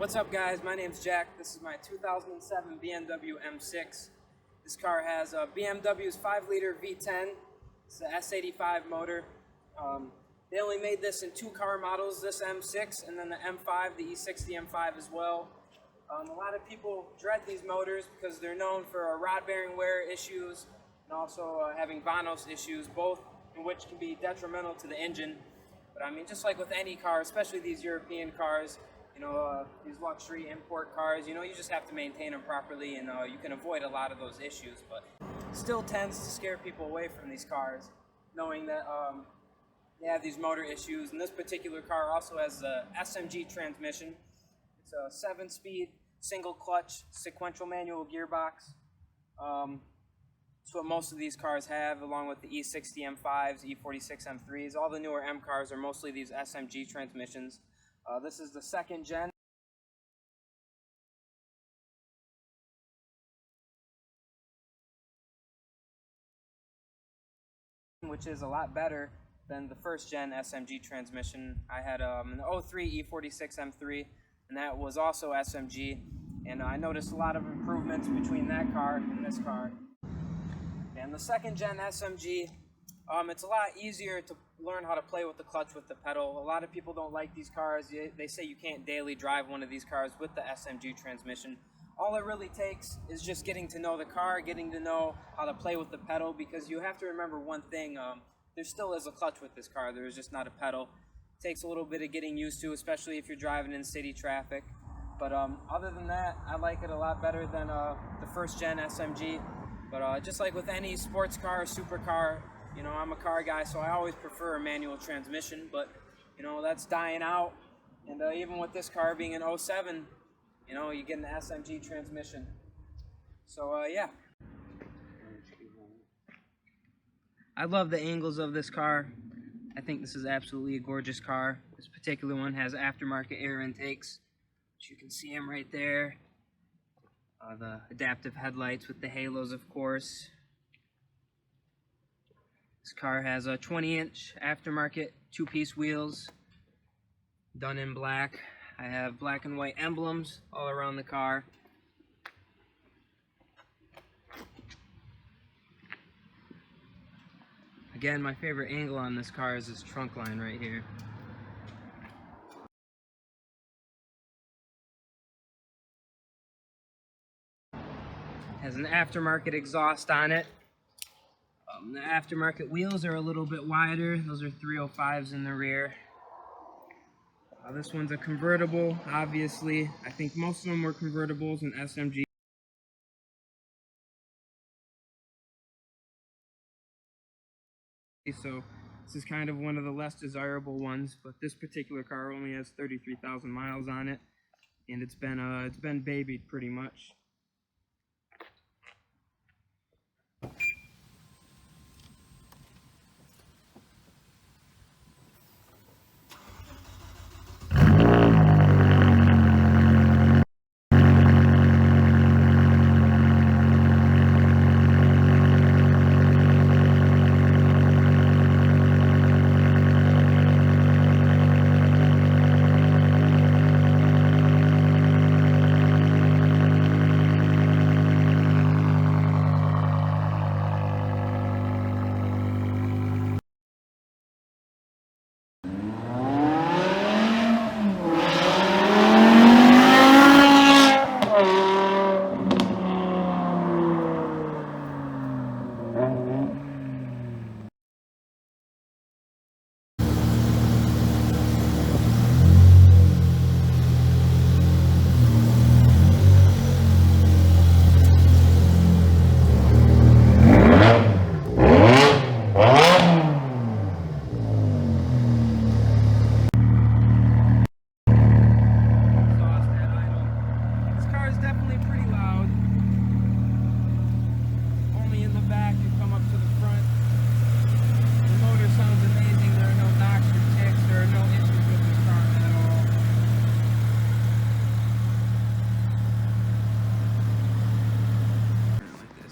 What's up, guys? My name's Jack. This is my 2007 BMW M6. This car has a BMW's 5-liter V10. It's the S85 motor. They only made this in 2 car models, this M6 and then the M5, the E60 M5 as well. A lot of people dread these motors because they're known for rod bearing wear issues and also having VANOS issues, both in which can be detrimental to the engine. But I mean, just like with any car, especially these European cars, these luxury import cars, you just have to maintain them properly, and you can avoid a lot of those issues. But still tends to scare people away from these cars, knowing that they have these motor issues. And this particular car also has a SMG transmission. It's a 7-speed single clutch sequential manual gearbox. It's what most of these cars have, along with the E60 M5s, E46 M3s. All the newer M cars are mostly these SMG transmissions. This is the 2nd gen. Which is a lot better than the 1st gen SMG transmission. I had an 03 E46 M3, and that was also SMG, and I noticed a lot of improvements between that car and this car. And the 2nd gen SMG, it's a lot easier to learn how to play with the clutch with the pedal. A lot of people don't like these cars. They say you can't daily drive one of these cars with the SMG transmission. All it really takes is just getting to know the car, getting to know how to play with the pedal, because you have to remember one thing, there still is a clutch with this car, there is just not a pedal. It takes a little bit of getting used to, especially if you're driving in city traffic. But other than that, I like it a lot better than the 1st gen SMG. But just like with any sports car or supercar, I'm a car guy, so I always prefer a manual transmission, but that's dying out. And even with this car being an 07, you get an SMG transmission. So yeah. I love the angles of this car. I think this is absolutely a gorgeous car. This particular one has aftermarket air intakes, which you can see them right there. The adaptive headlights with the halos, of course. This car has a 20-inch aftermarket 2-piece wheels, done in black. I have black and white emblems all around the car. Again, my favorite angle on this car is this trunk line right here. Has an aftermarket exhaust on it. The aftermarket wheels are a little bit wider. Those are 305s in the rear. This one's a convertible, obviously. I think most of them were convertibles in SMG. So this is kind of one of the less desirable ones, but this particular car only has 33,000 miles on it, and it's been babied pretty much.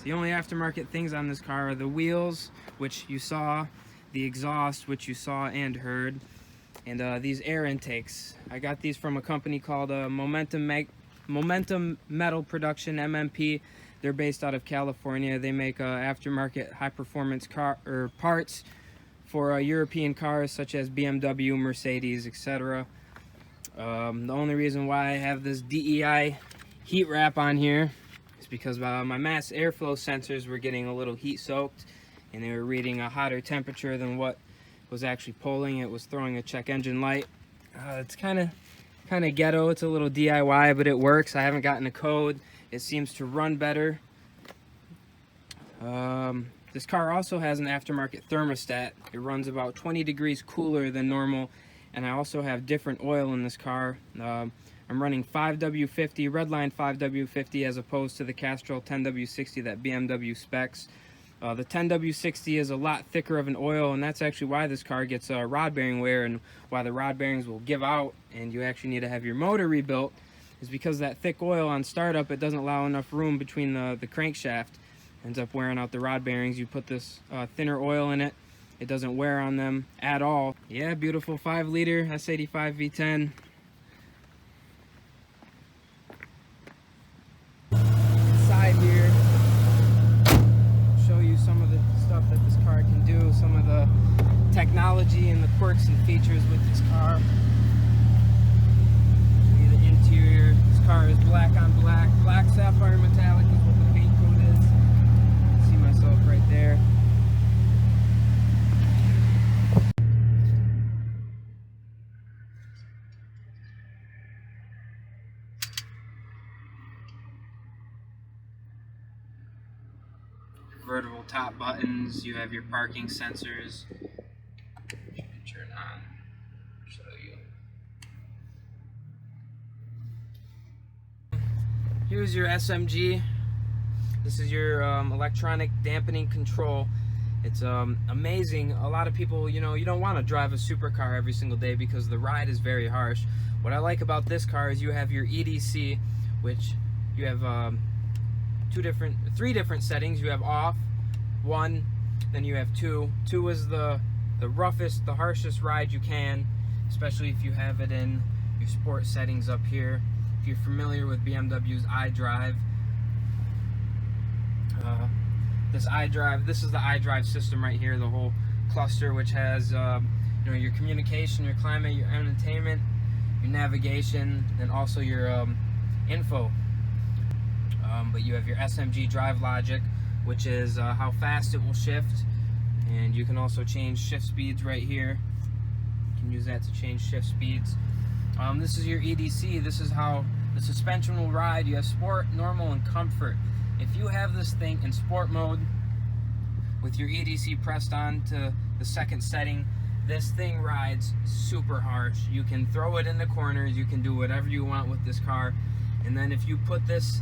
The only aftermarket things on this car are the wheels, which you saw, the exhaust, which you saw and heard. And these air intakes, I got these from a company called Momentum Metal Production, MMP. They're based out of California. They make aftermarket high-performance car or parts for European cars such as BMW, Mercedes, etc. The only reason why I have this DEI heat wrap on here is because my mass airflow sensors were getting a little heat soaked, and they were reading a hotter temperature than what was actually pulling. It was throwing a check engine light. It's kind of ghetto. It's a little DIY, but it works. I haven't gotten a code. It seems to run better. This car also has an aftermarket thermostat. It runs about 20 degrees cooler than normal, and I also have different oil in this car. I'm running 5W50, Redline 5W50, as opposed to the Castrol 10W60 that BMW specs. The 10W60 is a lot thicker of an oil, and that's actually why this car gets rod bearing wear, and why the rod bearings will give out and you actually need to have your motor rebuilt, is because that thick oil on startup, it doesn't allow enough room between the crankshaft. Ends up wearing out the rod bearings. You put this thinner oil in it, it doesn't wear on them at all. Yeah, beautiful 5-liter S85 V10. Inside here, show you some of the stuff that this car can do, some of the technology and the quirks and features with this car. Show you the interior. This car is black on black. Black sapphire metallic is what the paint code is. See myself right there. Convertible top buttons. You have your parking sensors. You can turn on. Show you. Here's your SMG. This is your electronic dampening control. It's amazing. A lot of people, you don't want to drive a supercar every single day because the ride is very harsh. What I like about this car is you have your EDC, which you have three different settings. You have off, 1, then you have 2. 2 is the roughest, the harshest ride you can, especially if you have it in your sport settings up here. If you're familiar with BMW's iDrive, this is the iDrive system right here, the whole cluster, which has your communication, your climate, your entertainment, your navigation, and also your info. But you have your SMG drive logic, which is how fast it will shift, and you can also change shift speeds right here. You can use that to change shift speeds. This is your EDC. This is how the suspension will ride. You have sport, normal, and comfort. If you have this thing in sport mode with your EDC pressed on to the second setting, this thing rides super harsh. You can throw it in the corners, you can do whatever you want with this car. And then if you put this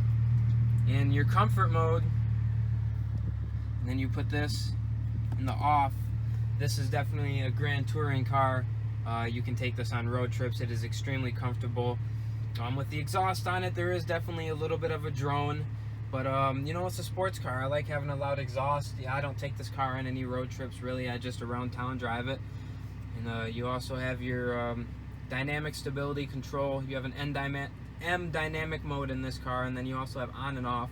in your comfort mode, and then you put this in the off, this is definitely a grand touring car. You can take this on road trips. It is extremely comfortable. With the exhaust on it, there is definitely a little bit of a drone, but it's a sports car. I like having a loud exhaust. Yeah, I don't take this car on any road trips really. I just around town drive it. And you also have your dynamic stability control. You have an M dynamic mode in this car, and then you also have on and off.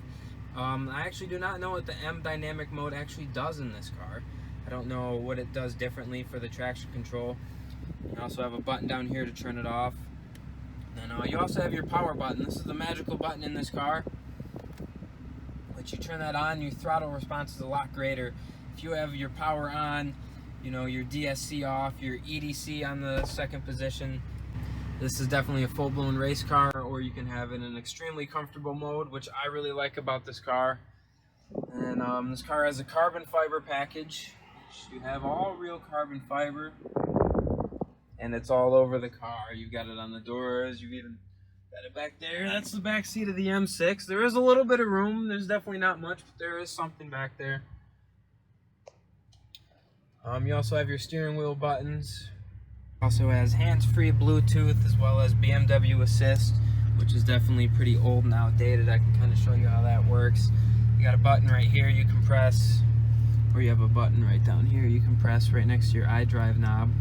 I actually do not know what the M dynamic mode actually does in this car. I don't know what it does differently for the traction control. You also have a button down here to turn it off. And you also have your power button. This is the magical button in this car. But you turn that on, your throttle response is a lot greater. If you have your power on, your DSC off, your EDC on the second position, this is definitely a full-blown race car, or you can have it in an extremely comfortable mode, which I really like about this car. And this car has a carbon fiber package. You have all real carbon fiber, and it's all over the car. You've got it on the doors, you've even got it back there. That's the back seat of the M6. There is a little bit of room. There's definitely not much, but there is something back there. You also have your steering wheel buttons. Also has hands-free Bluetooth as well as BMW Assist, which is definitely pretty old and outdated. I can kind of show you how that works. You got a button right here you can press, or you have a button right down here you can press right next to your iDrive knob.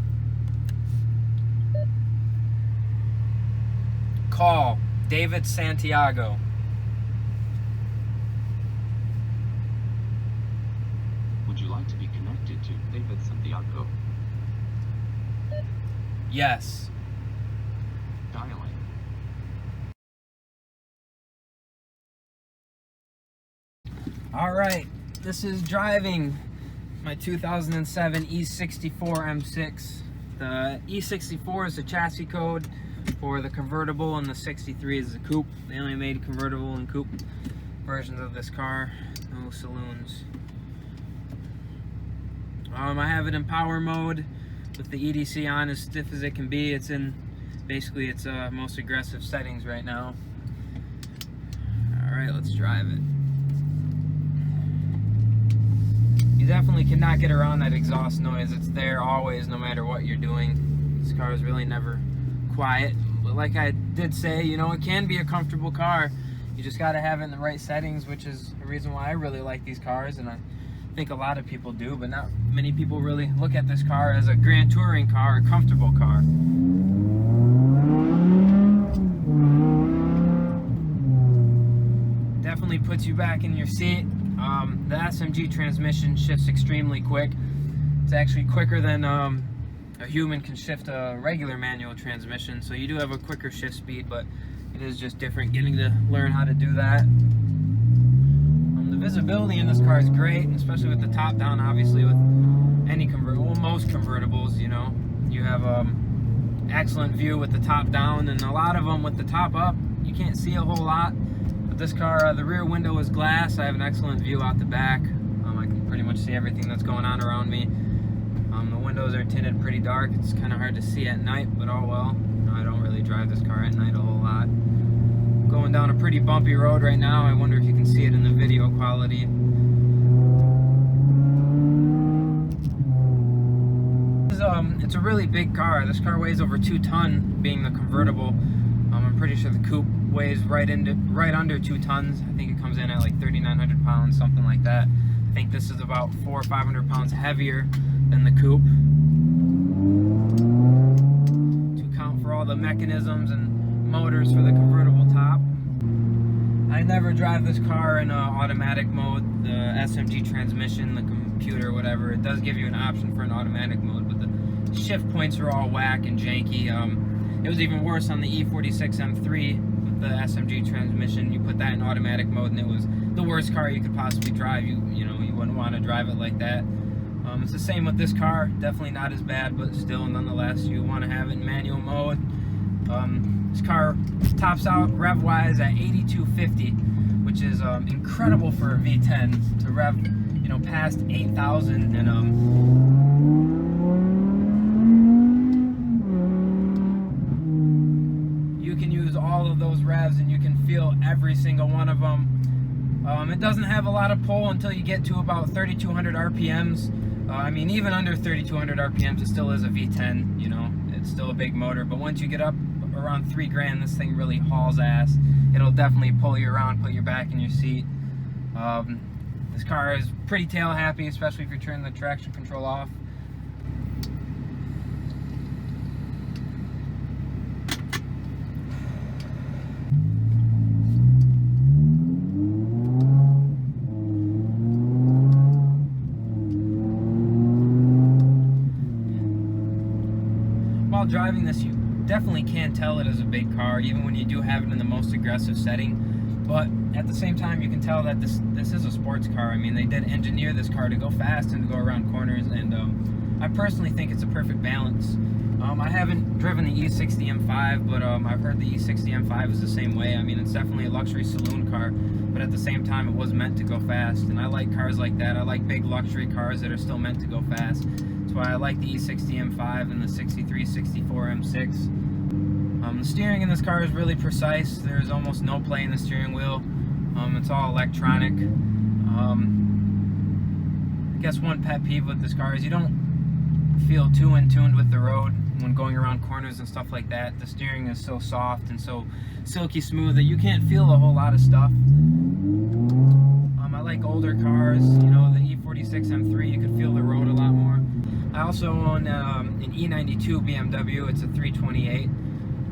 Call David Santiago. Would you like to be connected to David Santiago? Yes. Dialing. All right, this is driving my 2007 E64 M6. The E64 is the chassis code for the convertible, and the 63 is the coupe. They only made convertible and coupe versions of this car, no saloons. I have it in power mode with the EDC on as stiff as it can be. It's in basically its most aggressive settings right now. All right, let's drive it. You definitely cannot get around that exhaust noise. It's there always, no matter what you're doing. This car is really never quiet. But like I did say, you know, it can be a comfortable car. You just got to have it in the right settings, which is the reason why I really like these cars, and I think a lot of people do, but not many people really look at this car as a grand touring car, a comfortable car. Definitely puts you back in your seat. The SMG transmission shifts extremely quick. It's actually quicker than a human can shift a regular manual transmission, so you do have a quicker shift speed, but it is just different getting to learn how to do that. The visibility in this car is great, especially with the top down. Obviously, with any convertible, most convertibles, you know, you have excellent view with the top down, and a lot of them with the top up, you can't see a whole lot. But this car, the rear window is glass. I have an excellent view out the back. I can pretty much see everything that's going on around me. The windows are tinted pretty dark. It's kind of hard to see at night, but oh well. No, I don't really drive this car at night a whole lot. Going down a pretty bumpy road right now. I wonder if you can see it in the video quality. It's a really big car. This car weighs over 2 tons, being the convertible. I'm pretty sure the coupe weighs right under 2 tons. I think it comes in at like 3,900 pounds, something like that. I think this is about 400 or 500 pounds heavier than the coupe. To account for all the mechanisms and motors for the convertible top. I never drive this car in automatic mode. The SMG transmission, the computer, whatever, it does give you an option for an automatic mode, but the shift points are all whack and janky. It was even worse on the E46 M3 with the SMG transmission. You put that in automatic mode and it was the worst car you could possibly drive. You know, you wouldn't want to drive it like that. It's the same with this car. Definitely not as bad, but still, nonetheless, you want to have it in manual mode. This car tops out rev-wise at 8250, which is incredible for a V10 to rev, you know, past 8,000. And you can use all of those revs, and you can feel every single one of them. It doesn't have a lot of pull until you get to about 3,200 RPMs. I mean, even under 3,200 RPMs, it still is a V10. You know, it's still a big motor. But once you get up around $3,000, this thing really hauls ass. It'll definitely pull you around, put you back in your seat. This car is pretty tail happy, especially if you're turning the traction control off. While driving this, you definitely can tell it is a big car, even when you do have it in the most aggressive setting. But at the same time, you can tell that this is a sports car. I mean, they did engineer this car to go fast and to go around corners, and I personally think it's a perfect balance. I haven't driven the E60 M5, but I've heard the E60 M5 is the same way. I mean, it's definitely a luxury saloon car, but at the same time, it was meant to go fast, and I like cars like that. I like big luxury cars that are still meant to go fast. That's why I like the E60 M5 and the 63, 64 M6. The steering in this car is really precise. There's almost no play in the steering wheel. It's all electronic. I guess one pet peeve with this car is you don't feel too in tune with the road when going around corners and stuff like that. The steering is so soft and so silky smooth that you can't feel a whole lot of stuff. I like older cars, you know, the E46 M3, you could feel the road a lot more. I also own an E92 BMW. It's a 328.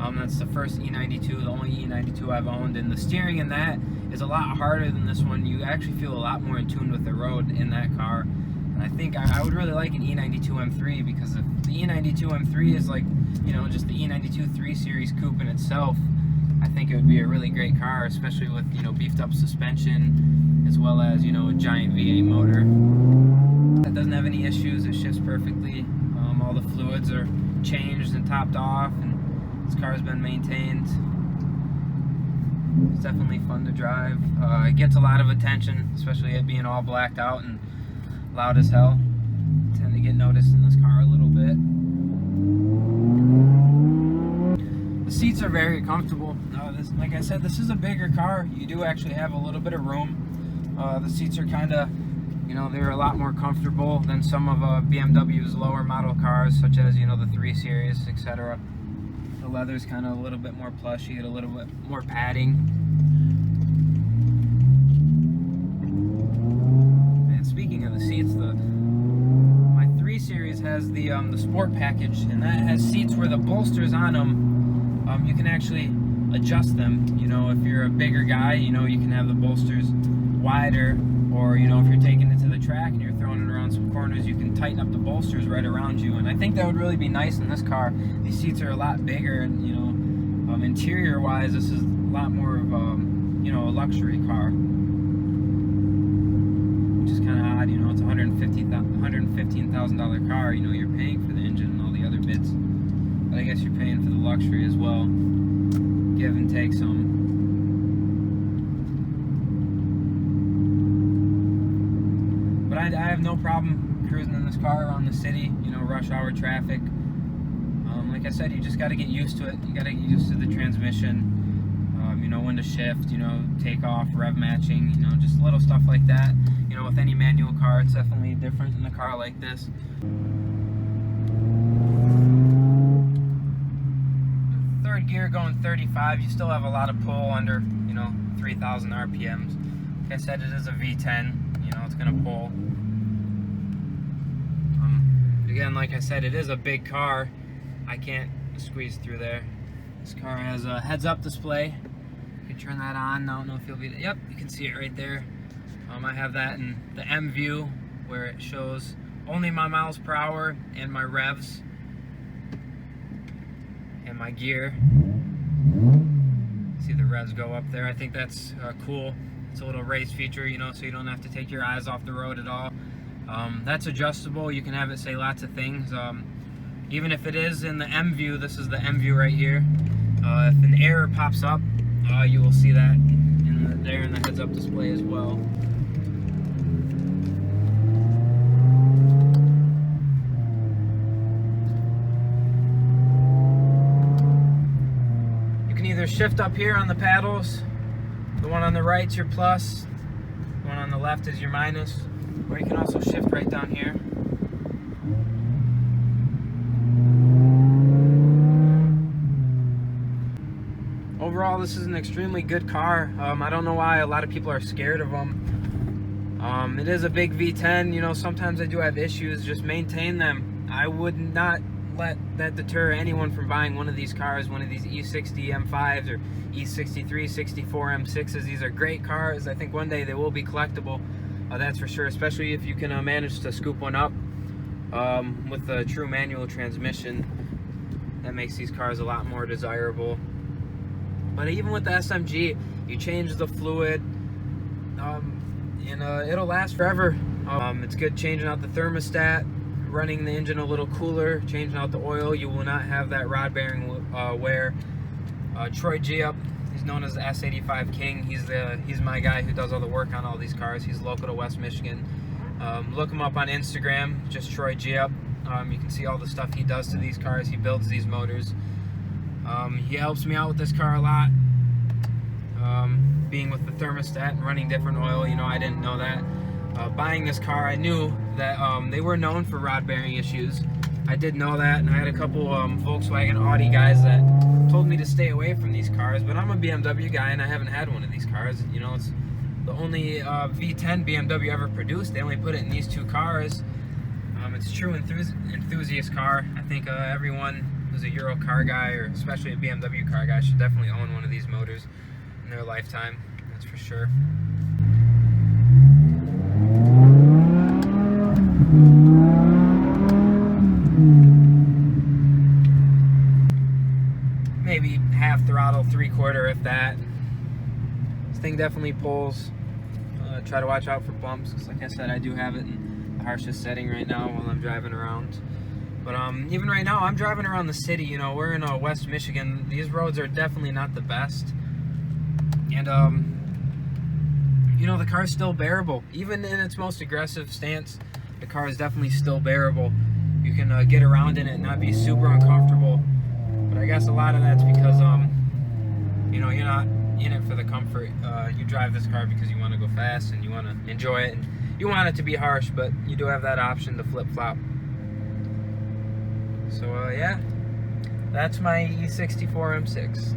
That's the first E92, the only E92 I've owned, and the steering in that is a lot harder than this one. You actually feel a lot more in tune with the road in that car. And I think I would really like an E92 M3, because if the E92 M3 is like, you know, just the E92 3 Series coupe in itself, I think it would be a really great car, especially with, you know, beefed up suspension, as well as, you know, a giant V8 motor. It doesn't have any issues, it shifts perfectly. All the fluids are changed and topped off, and this car's been maintained. It's definitely fun to drive. It gets a lot of attention, especially it being all blacked out and loud as hell. I tend to get noticed in this car a little bit. The seats are very comfortable. Like I said, this is a bigger car. You do actually have a little bit of room. The seats are kind of, you know, they're a lot more comfortable than some of BMW's lower model cars, such as, you know, the 3 Series, etc. The leather's kind of a little bit more plush. You get a little bit more padding. And speaking of the seats, my 3 Series has the Sport package, and that has seats where the bolsters on them, you can actually adjust them. You know, if you're a bigger guy, you know, you can have the bolsters wider, or, you know, if you're taking it to the track and you're throwing it around some corners, you can tighten up the bolsters right around you. And I think that would really be nice in this car. These seats are a lot bigger, and, you know, interior wise, this is a lot more of you know, a luxury car, which is kind of odd. You know, it's a $115,000 car. You know, you're paying for the engine and all the other bits, but I guess you're paying for the luxury as well. Give and take some. But I have no problem cruising in this car around the city, you know, rush hour traffic. Like I said, you just got to get used to it. You got to get used to the transmission, you know, when to shift, you know, take off, rev matching, you know, just little stuff like that. You know, with any manual car, it's definitely different in a car like this. Third gear going 35, you still have a lot of pull under, you know, 3,000 RPMs. Like I said, it is a V10, you know, it's going to pull. Again, like I said, it is a big car. I can't squeeze through there. This car has a heads-up display. You can turn that on. I don't know if you'll be... Yep, you can see it right there. I have that in the M view, where it shows only my miles per hour and my revs and my gear. See the revs go up there. I think that's cool. It's a little race feature, you know, so you don't have to take your eyes off the road at all. That's adjustable. You can have it say lots of things. Even if it is in the M view, this is the M view right here. If an error pops up, you will see that there in the heads-up display as well. You can either shift up here on the paddles. The one on the right's your plus, the one on the left is your minus, or you can also shift right down here. Overall, this is an extremely good car. I don't know why a lot of people are scared of them. It is a big V10, you know, sometimes I do have issues. Just maintain them. I would not let that deter anyone from buying one of these cars, one of these E60 M5s or E63, 64 M6s. These are great cars. I think one day they will be collectible, that's for sure, especially if you can manage to scoop one up with a true manual transmission. That makes these cars a lot more desirable. But even with the SMG, you change the fluid, and it'll last forever. It's good changing out the thermostat, running the engine a little cooler, changing out the oil. You will not have that rod bearing wear. Troy Giup, he's known as the S85 King. He's my guy who does all the work on all these cars. He's local to West Michigan. Look him up on Instagram, just Troy Giup. You can see all the stuff he does to these cars. He builds these motors. He helps me out with this car a lot. Being with the thermostat and running different oil, you know, I didn't know that. Buying this car, I knew that they were known for rod bearing issues. I did know that, and I had a couple Volkswagen Audi guys that told me to stay away from these cars, but I'm a BMW guy and I haven't had one of these cars. You know, it's the only V10 BMW ever produced. They only put it in these two cars. It's a true enthusiast car. I think everyone who's a Euro car guy, or especially a BMW car guy, should definitely own one of these motors in their lifetime. That's for sure. Maybe half throttle, 3/4 if that. This thing definitely pulls. Try to watch out for bumps, because like I said, I do have it in the harshest setting right now while I'm driving around. But even right now, I'm driving around the city. You know, we're in West Michigan. These roads are definitely not the best. And, you know, the car's still bearable. Even in its most aggressive stance, the car is definitely still bearable. You can get around in it and not be super uncomfortable. But I guess a lot of that's because, you know, you're not in it for the comfort. You drive this car because you want to go fast and you want to enjoy it. And you want it to be harsh, but you do have that option to flip-flop. So, yeah, that's my E64 M6.